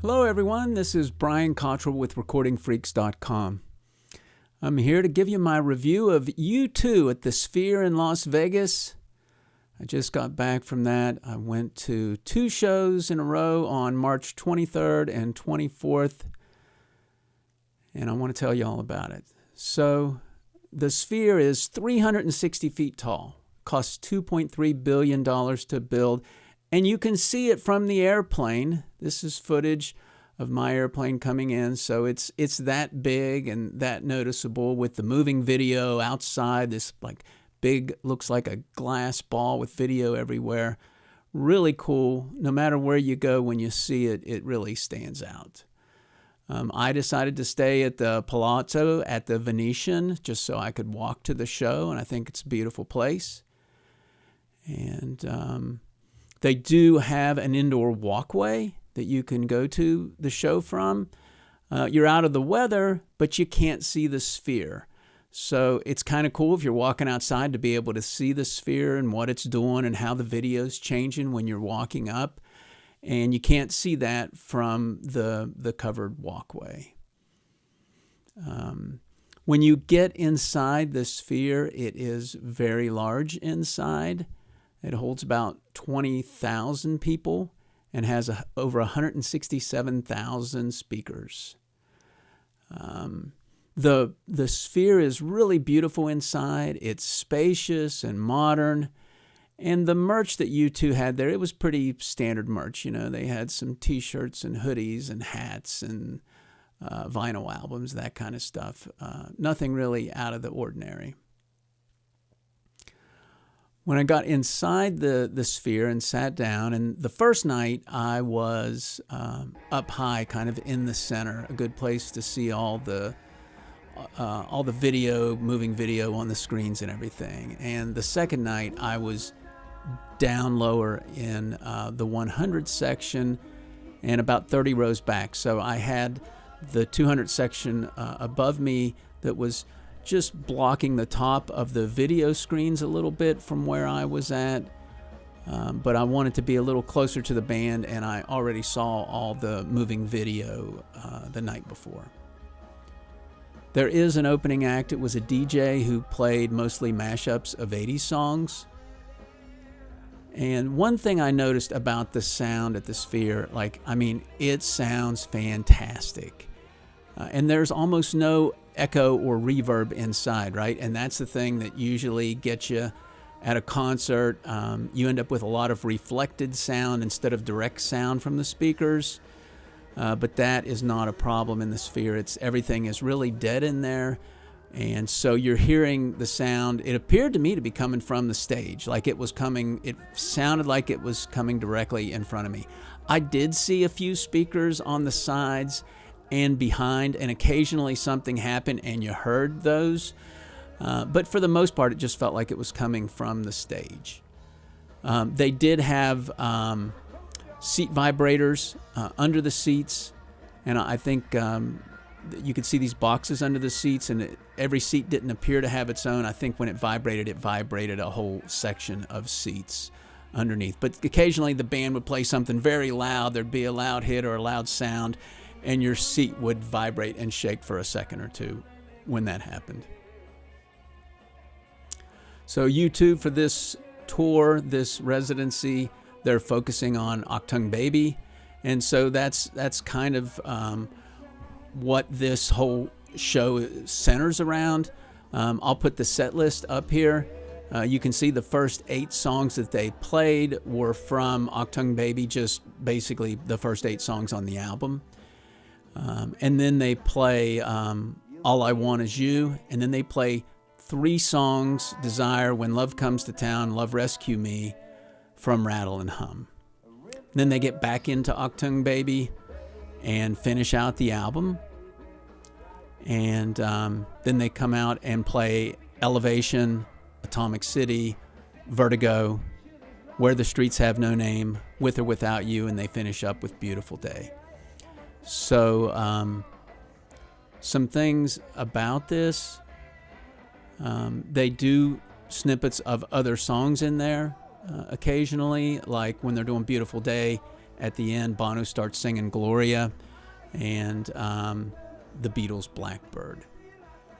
Hello everyone, this is Brian Cottrell with RecordingFreaks.com. I'm here to give you my review of U2 at the Sphere in Las Vegas. I just got back from that. I went to 2 shows in a row on March 23rd and 24th, and I want to tell you all about it. So, the Sphere is 360 feet tall, costs $2.3 billion to build, and you can see it from the airplane. This is footage of my airplane coming in, so it's that big and that noticeable with the moving video outside. This like big, looks like a glass ball with video everywhere. Really cool. No matter where you go, when you see it, it really stands out. I decided to stay at the Palazzo at the Venetian just so I could walk to the show, and I think it's a beautiful place. And they do have an indoor walkway that you can go to the show from. You're out of the weather, but you can't see the Sphere. So it's kind of cool if you're walking outside to be able to see the Sphere and what it's doing and how the video's changing when you're walking up. And you can't see that from the covered walkway. When you get inside the Sphere, it is very large inside. It holds about 20,000 people and has over 167,000 speakers. The Sphere is really beautiful inside. It's spacious and modern. And the merch that U2 had there, it was pretty standard merch. You know, they had some T-shirts and hoodies and hats and vinyl albums, that kind of stuff. Nothing really out of the ordinary. When I got inside the Sphere and sat down, and the first night I was up high, kind of in the center, a good place to see all the video, moving video on the screens and everything. And the second night I was down lower in the 100 section and about 30 rows back. So I had the 200 section above me that was just blocking the top of the video screens a little bit from where I was at. But I wanted to be a little closer to the band, and I already saw all the moving video the night before. There is an opening act. It was a DJ who played mostly mashups of 80s songs. And one thing I noticed about the sound at the Sphere, it sounds fantastic. And there's almost no echo or reverb inside, right? And that's the thing that usually gets you at a concert. You end up with a lot of reflected sound instead of direct sound from the speakers. But that is not a problem in the Sphere. Everything is really dead in there. And so you're hearing the sound. It appeared to me to be coming from the stage. It sounded like it was coming directly in front of me. I did see a few speakers on the sides and behind, and occasionally something happened and you heard those. But for the most part, it just felt like it was coming from the stage. They did have seat vibrators under the seats, and I think you could see these boxes under the seats, and every seat didn't appear to have its own. I think when it vibrated a whole section of seats underneath. But occasionally the band would play something very loud. There'd be a loud hit or a loud sound, and your seat would vibrate and shake for a second or two when that happened. So U2, for this tour, this residency, they're focusing on Achtung Baby. And so that's kind of what this whole show centers around. I'll put the set list up here. You can see the first 8 songs that they played were from Achtung Baby, just basically the first 8 songs on the album. And then they play All I Want Is You, and then they play 3 songs, Desire, When Love Comes to Town, Love Rescue Me, from Rattle and Hum. And then they get back into Achtung Baby and finish out the album. And then they come out and play Elevation, Atomic City, Vertigo, Where the Streets Have No Name, With or Without You, and they finish up with Beautiful Day. So some things about this. They do snippets of other songs in there occasionally, like when they're doing Beautiful Day, at the end, Bono starts singing Gloria, and the Beatles' Blackbird.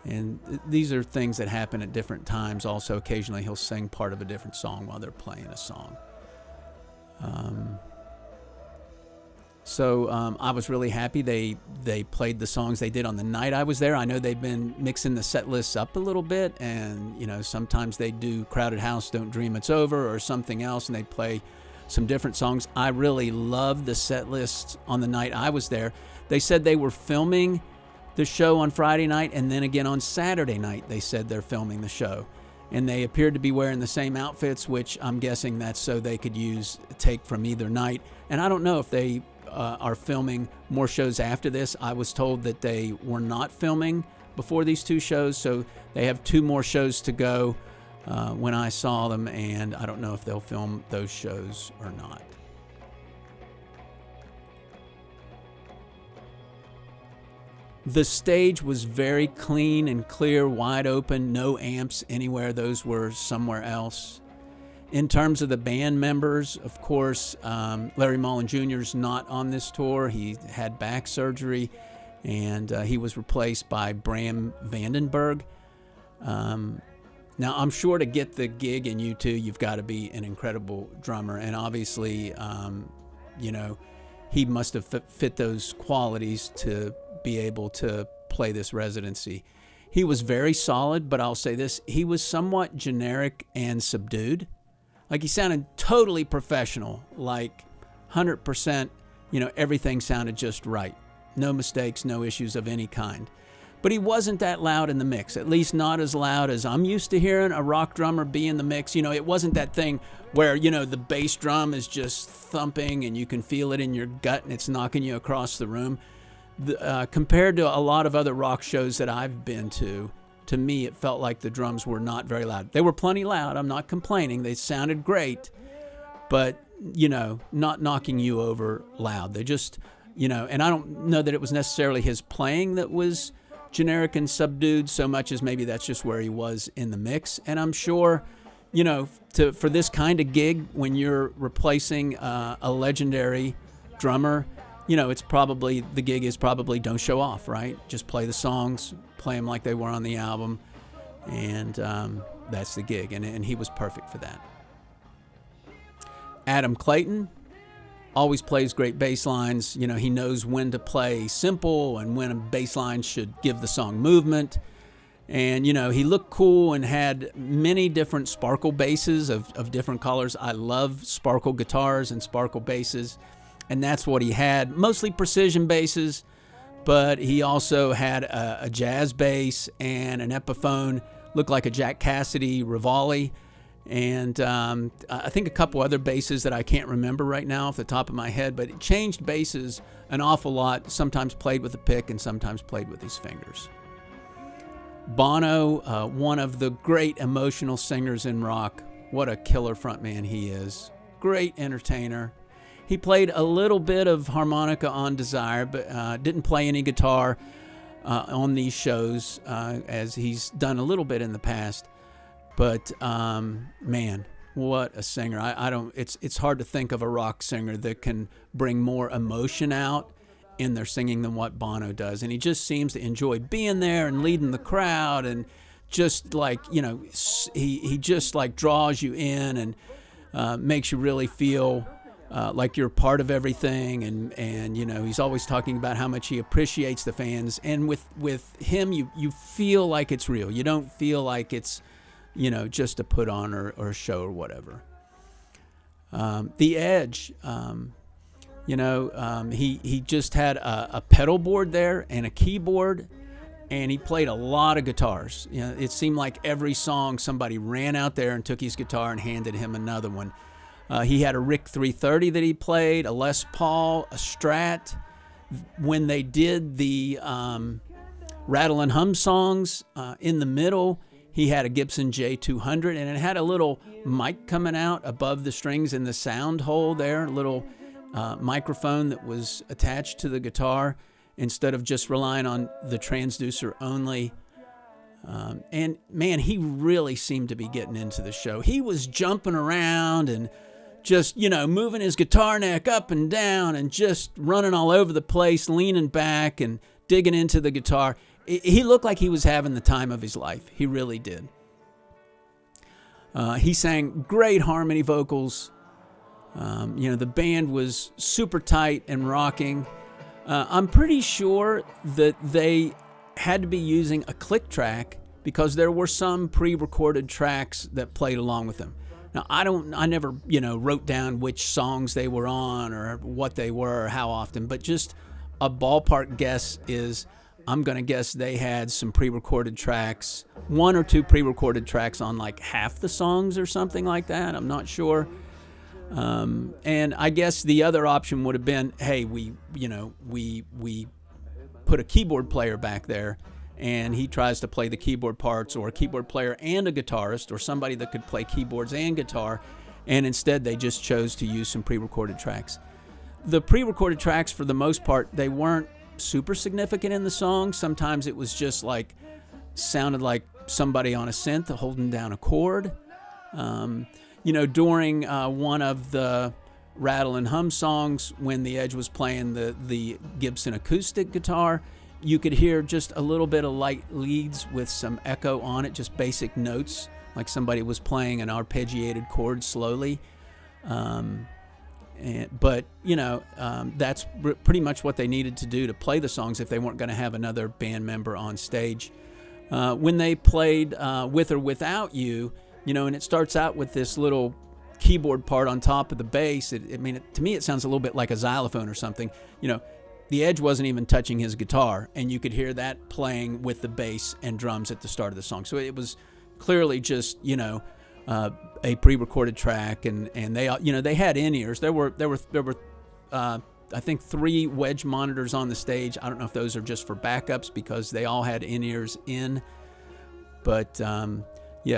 And these are things that happen at different times. Also, occasionally he'll sing part of a different song while they're playing a song. So I was really happy they played the songs they did on the night I was there. I know they've been mixing the set lists up a little bit, and sometimes they do Crowded House, Don't Dream It's Over, or something else, and they play some different songs. I really loved the set lists on the night I was there. They said they were filming the show on Friday night, and then again on Saturday night they said they're filming the show. And they appeared to be wearing the same outfits, which I'm guessing that's so they could take from either night. And I don't know if they are filming more shows after this. I was told that they were not filming before these two shows, so they have 2 more shows to go when I saw them, and I don't know if they'll film those shows or not. The stage was very clean and clear, wide open, no amps anywhere. Those were somewhere else. In terms of the band members, of course, Larry Mullen Jr. is not on this tour. He had back surgery, and he was replaced by Bram Vandenberg. Now, I'm sure to get the gig in U2, you've got to be an incredible drummer, and obviously, he must have fit those qualities to be able to play this residency. He was very solid, but I'll say this, he was somewhat generic and subdued. Like, he sounded totally professional, like 100%, everything sounded just right. No mistakes, no issues of any kind. But he wasn't that loud in the mix, at least not as loud as I'm used to hearing a rock drummer be in the mix. It wasn't that thing where, the bass drum is just thumping and you can feel it in your gut and it's knocking you across the room. Compared to a lot of other rock shows that I've been to me, it felt like the drums were not very loud. They were plenty loud. I'm not complaining. They sounded great, but, not knocking you over loud. They just, and I don't know that it was necessarily his playing that was generic and subdued so much as maybe that's just where he was in the mix. And I'm sure, for this kind of gig, when you're replacing a legendary drummer, the gig is probably don't show off, right? Just play the songs, play them like they were on the album, and that's the gig. And he was perfect for that. Adam Clayton always plays great bass lines. He knows when to play simple and when a bass line should give the song movement. And, he looked cool and had many different sparkle basses of different colors. I love sparkle guitars and sparkle basses. And that's what he had, mostly precision basses, but he also had a jazz bass and an Epiphone, looked like a Jack Cassidy Rivali, and I think a couple other basses that I can't remember right now off the top of my head, but it changed basses an awful lot, sometimes played with a pick and sometimes played with his fingers. Bono, one of the great emotional singers in rock. What a killer frontman he is. Great entertainer. He played a little bit of harmonica on Desire, but didn't play any guitar on these shows, as he's done a little bit in the past. But man, what a singer! I don't. It's hard to think of a rock singer that can bring more emotion out in their singing than what Bono does, and he just seems to enjoy being there and leading the crowd, and just like he just like draws you in and makes you really feel like you're part of everything, and he's always talking about how much he appreciates the fans, and with him you feel like it's real. You don't feel like it's just a put on or a show or whatever. The Edge, he just had a pedal board there and a keyboard, and he played a lot of guitars. It seemed like every song somebody ran out there and took his guitar and handed him another one. He had a Rick 330 that he played, a Les Paul, a Strat. When they did the Rattle and Hum songs in the middle, he had a Gibson J200, and it had a little mic coming out above the strings in the sound hole there, a little microphone that was attached to the guitar instead of just relying on the transducer only. And man, he really seemed to be getting into the show. He was jumping around and just, moving his guitar neck up and down and just running all over the place, leaning back and digging into the guitar. He looked like he was having the time of his life. He really did. He sang great harmony vocals. The band was super tight and rocking. I'm pretty sure that they had to be using a click track because there were some pre-recorded tracks that played along with them. Now, I never, wrote down which songs they were on or what they were or how often, but just a ballpark guess is I'm going to guess they had some pre-recorded tracks, 1 or 2 pre-recorded tracks on like half the songs or something like that. I'm not sure. And I guess the other option would have been, hey, we put a keyboard player back there and he tries to play the keyboard parts, or a keyboard player and a guitarist, or somebody that could play keyboards and guitar, and instead they just chose to use some pre-recorded tracks. The pre-recorded tracks, for the most part, they weren't super significant in the song. Sometimes it was just like, sounded like somebody on a synth holding down a chord. During one of the Rattle and Hum songs, when the Edge was playing the Gibson acoustic guitar, you could hear just a little bit of light leads with some echo on it, just basic notes, like somebody was playing an arpeggiated chord slowly. That's pretty much what they needed to do to play the songs if they weren't going to have another band member on stage. When they played With or Without You, and it starts out with this little keyboard part on top of the bass. To me, it sounds a little bit like a xylophone or something. The Edge wasn't even touching his guitar, and you could hear that playing with the bass and drums at the start of the song. So it was clearly just, a pre-recorded track, and they had in-ears. There were I think 3 wedge monitors on the stage. I don't know if those are just for backups because they all had in-ears in, but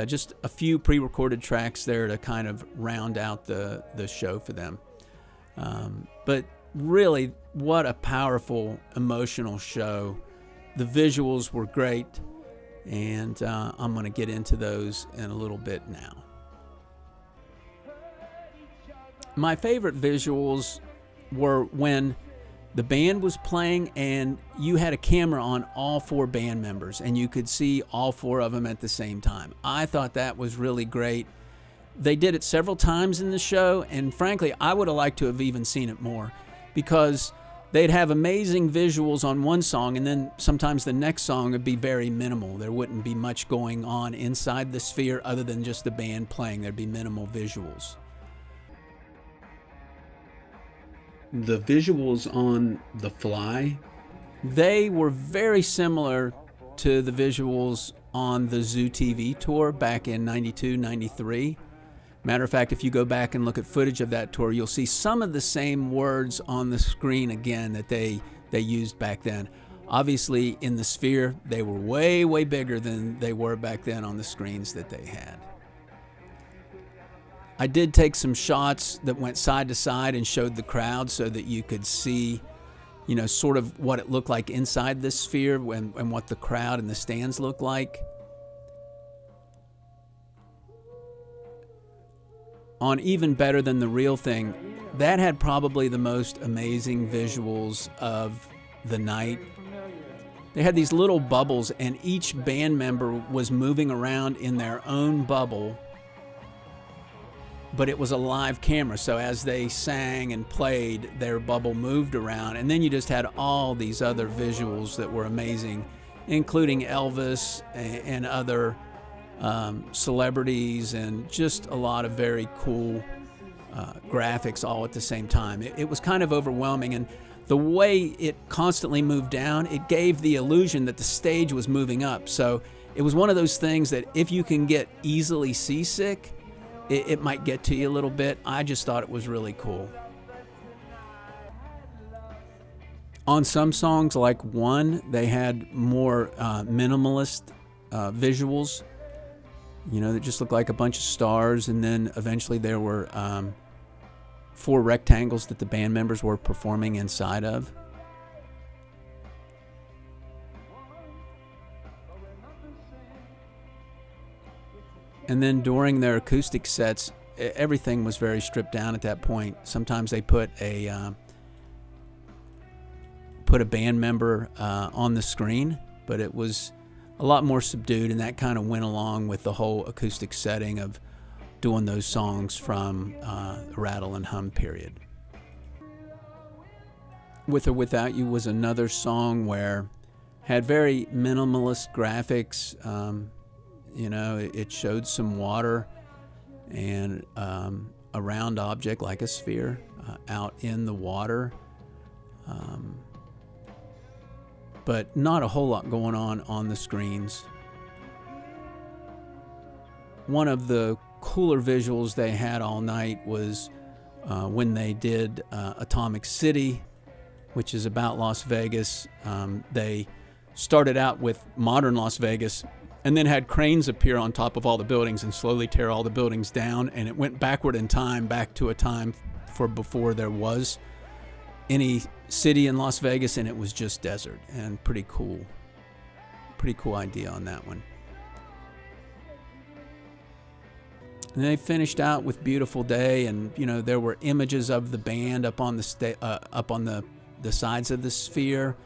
just a few pre-recorded tracks there to kind of round out the show for them. But really, what a powerful, emotional show. The visuals were great, and I'm going to get into those in a little bit now. My favorite visuals were when the band was playing and you had a camera on all 4 band members and you could see all 4 of them at the same time. I thought that was really great. They did it several times in the show, and frankly, I would have liked to have even seen it more, because they'd have amazing visuals on one song, and then sometimes the next song would be very minimal. There wouldn't be much going on inside the sphere other than just the band playing. There'd be minimal visuals. The visuals on The Fly, they were very similar to the visuals on the Zoo TV tour back in 92, 93. Matter of fact, if you go back and look at footage of that tour, you'll see some of the same words on the screen again that they used back then. Obviously, in the sphere, they were way, way bigger than they were back then on the screens that they had. I did take some shots that went side to side and showed the crowd so that you could see, sort of what it looked like inside this sphere and what the crowd and the stands looked like. On Even Better Than the Real Thing, that had probably the most amazing visuals of the night. They had these little bubbles, and each band member was moving around in their own bubble, but it was a live camera, so as they sang and played, their bubble moved around, and then you just had all these other visuals that were amazing, including Elvis and other celebrities, and just a lot of very cool graphics all at the same time. It was kind of overwhelming, and the way it constantly moved down, it gave the illusion that the stage was moving up. So it was one of those things that if you can get easily seasick, it might get to you a little bit. I just thought it was really cool. On some songs, like One, they had more minimalist visuals. That just looked like a bunch of stars, and then eventually there were 4 rectangles that the band members were performing inside of. And then during their acoustic sets, everything was very stripped down at that point. Sometimes they put a band member on the screen, but it was a lot more subdued, and that kind of went along with the whole acoustic setting of doing those songs from Rattle and Hum period. With or Without You was another song where had very minimalist graphics. It showed some water and a round object like a sphere out in the water. But not a whole lot going on the screens. One of the cooler visuals they had all night was when they did Atomic City, which is about Las Vegas. They started out with modern Las Vegas and then had cranes appear on top of all the buildings and slowly tear all the buildings down, and it went backward in time, back to a time for before there was any city in Las Vegas, and it was just desert. And pretty cool idea on that one. And they finished out with Beautiful Day, and there were images of the band up on the sides of the sphere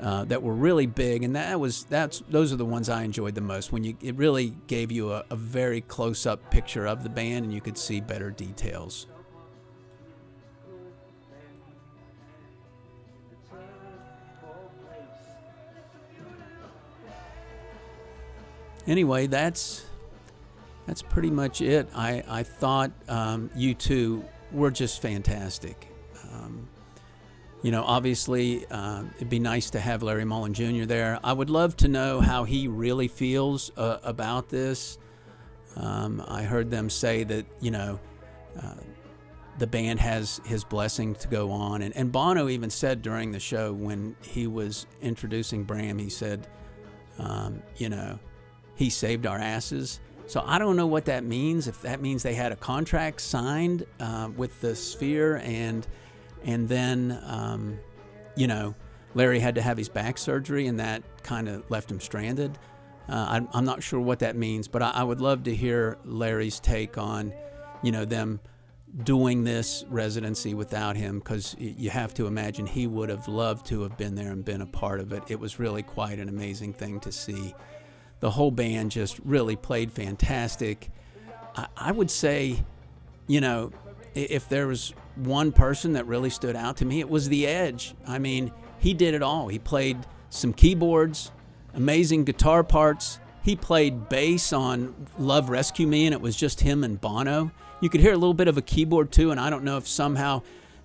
that were really big, and those are the ones I enjoyed the most, when it really gave you a very close-up picture of the band and you could see better details. Anyway, that's pretty much it. I thought U2 were just fantastic. Obviously, it'd be nice to have Larry Mullen Jr. there. I would love to know how he really feels about this. I heard them say that, the band has his blessing to go on. And Bono even said during the show when he was introducing Bram, he said, he saved our asses. So I don't know what that means, if that means they had a contract signed with the Sphere and then, Larry had to have his back surgery and that kind of left him stranded. I'm not sure what that means, but I would love to hear Larry's take on, them doing this residency without him, because you have to imagine he would have loved to have been there and been a part of it. It was really quite an amazing thing to see. The whole band just really played fantastic. I would say, if there was one person that really stood out to me, it was The Edge. I mean, he did it all. He played some keyboards, amazing guitar parts. He played bass on Love Rescue Me, and it was just him and Bono. You could hear a little bit of a keyboard too, and I don't know if somehow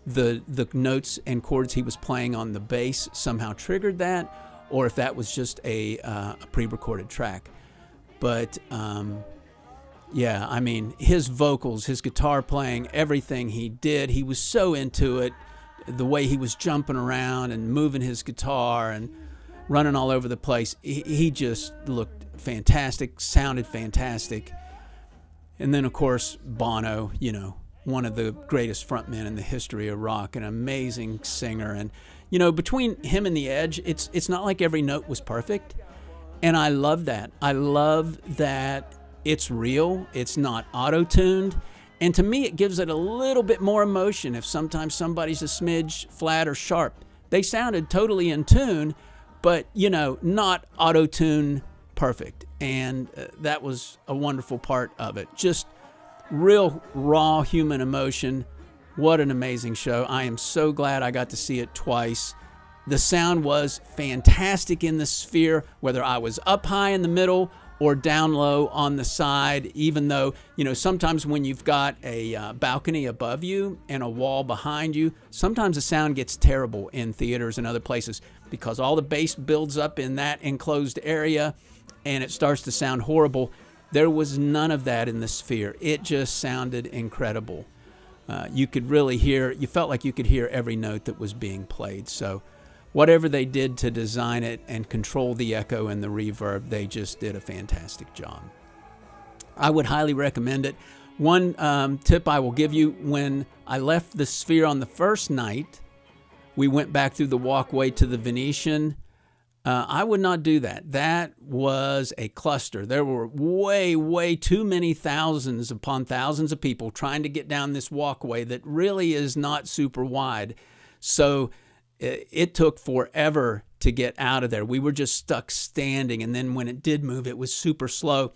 the notes and chords he was playing on the bass somehow triggered that, or if that was just a pre-recorded track. But yeah, I mean, his vocals, his guitar playing, everything he did, he was so into it. The way he was jumping around and moving his guitar and running all over the place, he just looked fantastic, sounded fantastic. And then, of course, Bono, one of the greatest frontmen in the history of rock, an amazing singer. And between him and The Edge, it's not like every note was perfect. And I love that. I love that it's real. It's not auto-tuned. And to me, it gives it a little bit more emotion if sometimes somebody's a smidge flat or sharp. They sounded totally in tune, but, not auto-tune perfect. And that was a wonderful part of it. Just real raw human emotion. What an amazing show. I am so glad I got to see it twice. The sound was fantastic in the Sphere, whether I was up high in the middle or down low on the side, even though, sometimes when you've got a balcony above you and a wall behind you, sometimes the sound gets terrible in theaters and other places because all the bass builds up in that enclosed area and it starts to sound horrible. There was none of that in the Sphere. It just sounded incredible. You could really hear, you felt like you could hear every note that was being played. So whatever they did to design it and control the echo and the reverb, they just did a fantastic job. I would highly recommend it. One tip I will give you, when I left the Sphere on the first night, we went back through the Walkway to the Venetian. I would not do that. That was a cluster. There were way, way too many thousands upon thousands of people trying to get down this walkway that really is not super wide. So it took forever to get out of there. We were just stuck standing. And then when it did move, it was super slow.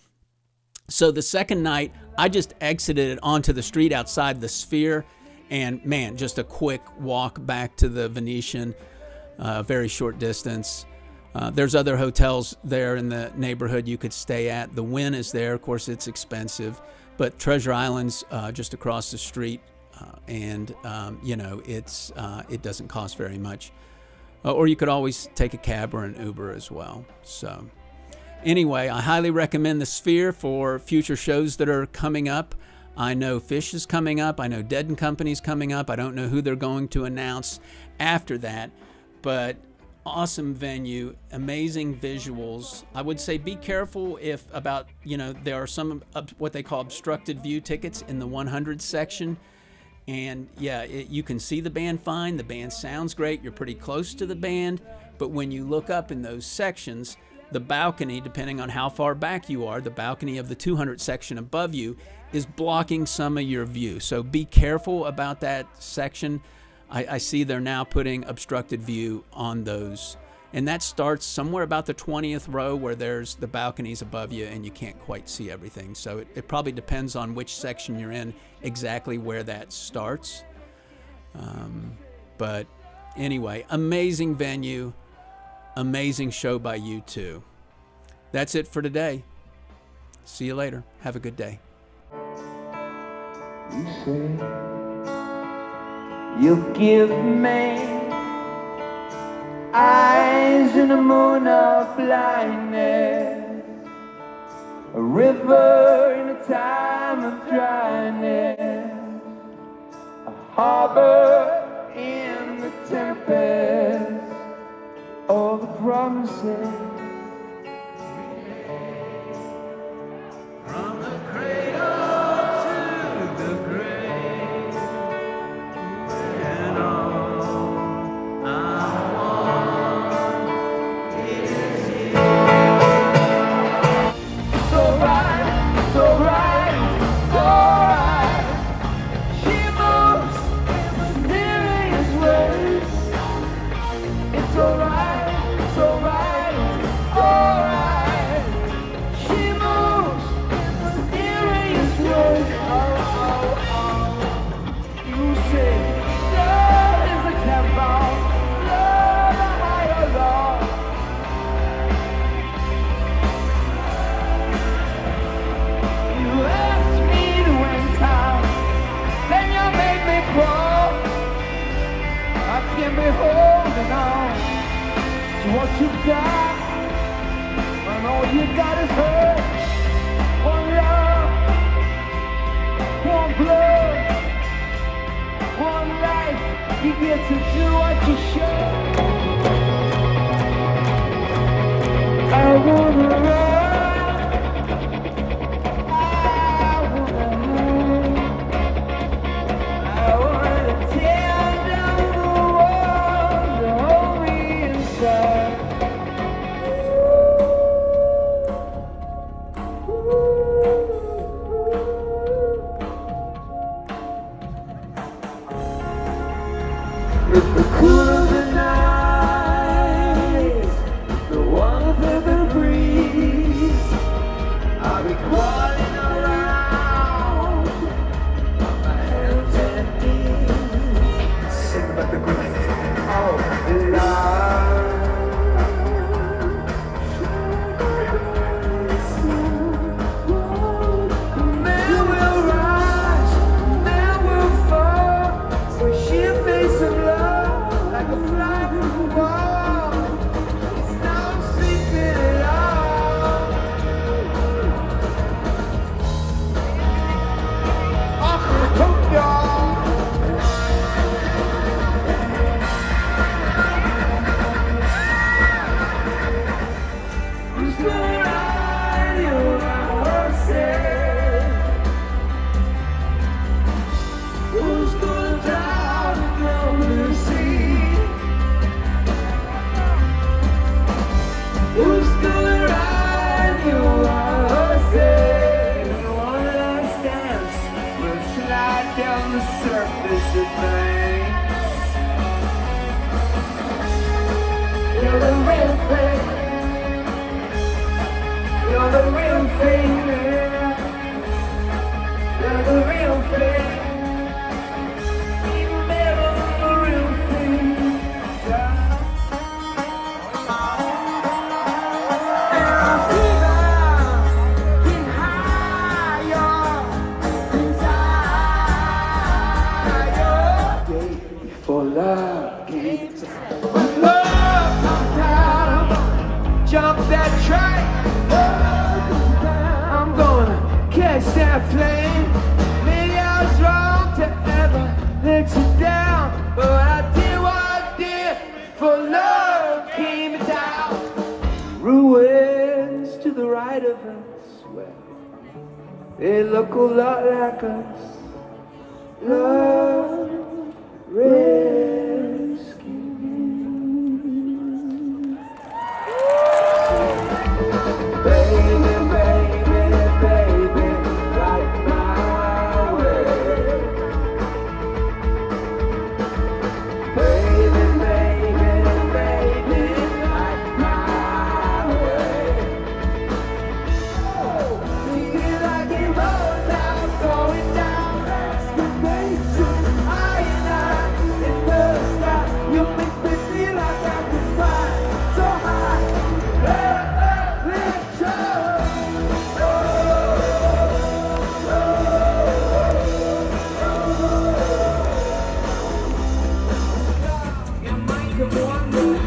So the second night, I just exited it onto the street outside the Sphere. And man, just a quick walk back to the Venetian, very short distance. There's other hotels there in the neighborhood you could stay at. The Wynn is there. Of course, it's expensive. But Treasure Island's just across the street. And it doesn't cost very much. Or you could always take a cab or an Uber as well. So anyway, I highly recommend the Sphere for future shows that are coming up. I know Fish is coming up. I know Dead and Company's coming up. I don't know who they're going to announce after that. But awesome venue, amazing visuals. I would say be careful there are some what they call obstructed view tickets in the 100 section. And yeah, you can see the band fine. The band sounds great. You're pretty close to the band. But when you look up in those sections, the balcony, depending on how far back you are, the balcony of the 200 section above you is blocking some of your view. So be careful about that section. I see they're now putting obstructed view on those. And that starts somewhere about the 20th row where there's the balconies above you and you can't quite see everything. So it probably depends on which section you're in, exactly where that starts. But anyway, amazing venue, amazing show by U2. That's it for today. See you later. Have a good day. You say you'll give me eyes in the moon of blindness, a river in a time of dryness, a harbor in the tempest, all the promises from the cradle to the grave, and all I want is you. It's alright, it's alright, it's alright. She moves in mysterious ways. It's alright, it's alright, it's alright. She moves in mysterious ways. Oh, oh, oh. You say love is a cannonball, love a higher law. You ask me to end time, then you make me crawl. I can't be holding on to what you've got, when all you got is hurt. One love, one blood, one life. You get to do what you should. I wanna run, I wanna hide, I wanna tear down the walls that hold me inside. It's the cool of the night, the warmth of the breeze. I'll be crawling around on my hands and knees, sing about the goodness of love. Man will rise, man will fall, so sheer face of love. You're the real thing, man. You're the real thing. Even better than the real thing. Yeah. And I feel that getting higher inside. Day before love came down. When love comes down, jump that train. I'm gonna catch that plane. Maybe I was wrong to ever let you down, but I did what I did for love came down. Ruins to the right of us, well, they look a lot like us. Love rescue. Baby, baby, baby, right my way. Baby, baby, baby, right my way. Feel like it rolls down, going down, exclamation, high and high in the sky. You make me feel like I can fly so high. Let's go. Your mind can wander.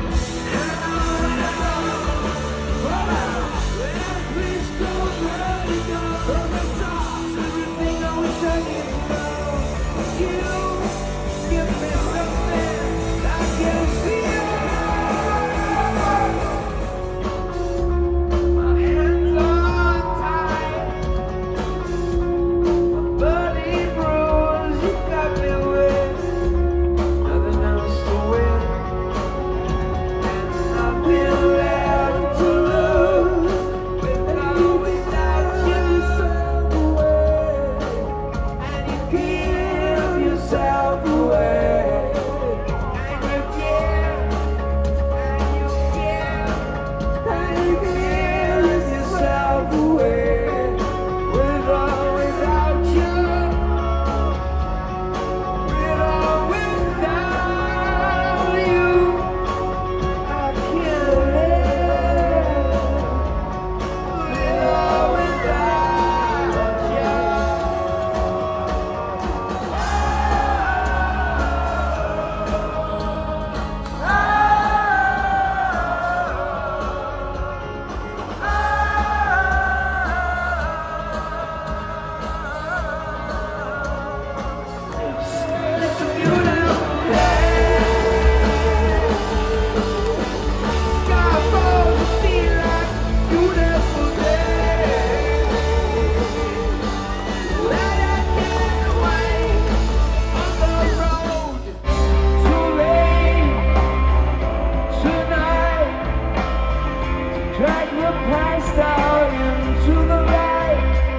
Please don't let me go. Everything I wish I could know. You give me something I can feel. My hands are tied. My body bruised. You got me with nothing else to win. And nothing left to lose. Without you yourself away. And you give yourself away. And you give. And you give. And you give yourself away. With or without you. With or without you. I can't live. With or without you. It's a beautiful day. Sky falls to feel like a beautiful day. Let us get away on the road to rain tonight. Drag the past out into the light.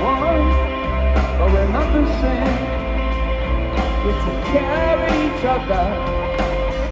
One, but we're not the same. We take care of each other.